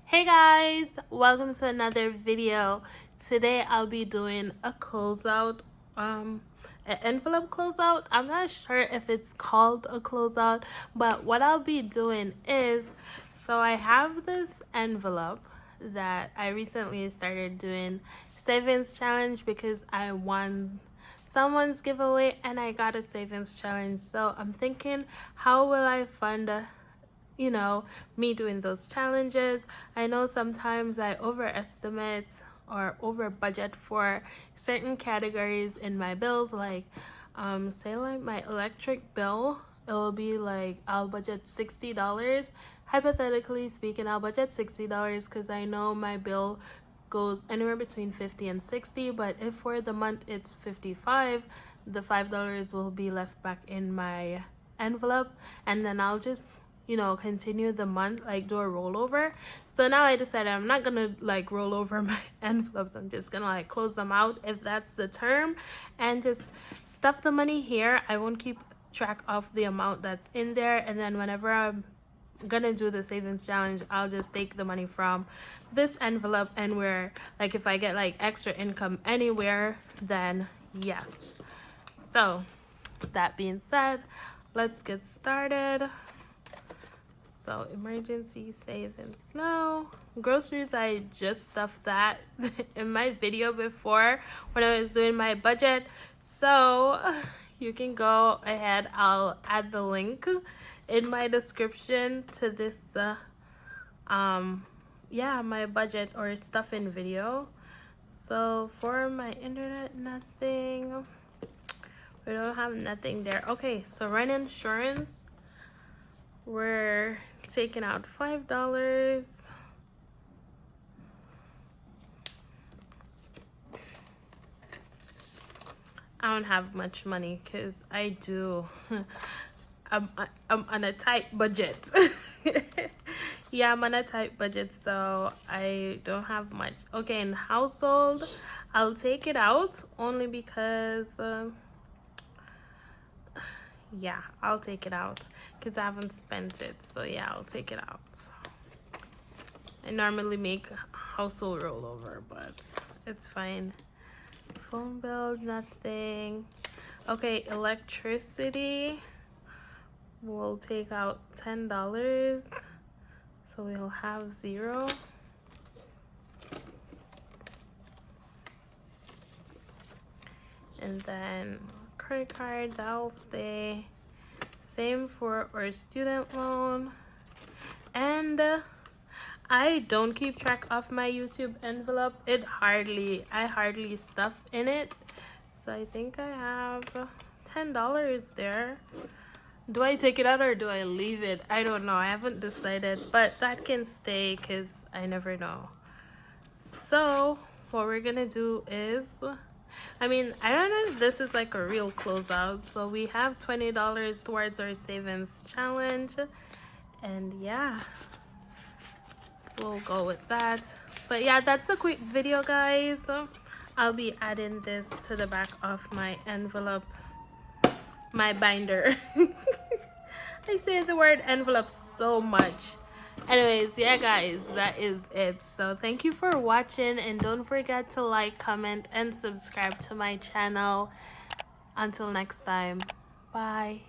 Hey guys, welcome to another video. Today I'll be doing a closeout, an envelope closeout. I'm not sure if it's called a closeout, but what I'll be doing is, so I have this envelope that I recently started doing savings challenge because I won someone's giveaway and I got a savings challenge. So I'm thinking, how will I fund me doing those challenges? I know sometimes I overestimate or over budget for certain categories in my bills, like say like my electric bill. It will be like I'll budget $60. Hypothetically speaking, I'll budget $60 because I know my bill goes anywhere between 50 and 60, but if for the month it's 55, the $5 will be left back in my envelope, and then I'll just continue the month, like do a rollover. So now I decided I'm not gonna like roll over my envelopes. I'm just gonna like close them out, if that's the term, and just stuff the money here. I won't keep track of the amount that's in there, and then whenever I'm gonna do the savings challenge, I'll just take the money from this envelope, and where like if I get like extra income anywhere, then yes. So that being said, let's get started. So emergency savings now. Groceries, I just stuffed that in my video before when I was doing my budget. So you can go ahead. I'll add the link in my description to this my budget or stuffing video. So for my internet, nothing. We don't have nothing there. Okay, so rent insurance, we're taking out $5. I don't have much money because I do I'm on a tight budget. Yeah, I'm on a tight budget, so I don't have much. Okay, in household, I'll take it out only because yeah, I'll take it out because I haven't spent it. So yeah, I'll take it out. I normally make household rollover, but it's fine. Phone bill, nothing. Okay, electricity, we'll take out $10, so we'll have 0. And then credit card, that'll stay. Same for our student loan. And I don't keep track of my YouTube envelope. I hardly stuff in it. So I think I have $10 there. Do I take it out or do I leave it? I don't know. I haven't decided, but that can stay because I never know. So what we're gonna do is, I don't know if this is like a real closeout. So we have $20 towards our savings challenge, and yeah, we'll go with that. But yeah, that's a quick video, guys. I'll be adding this to the back of my envelope, my binder. I say the word envelope so much. Anyways, yeah guys, that is it. So thank you for watching, and don't forget to like, comment, and subscribe to my channel. Until next time, bye.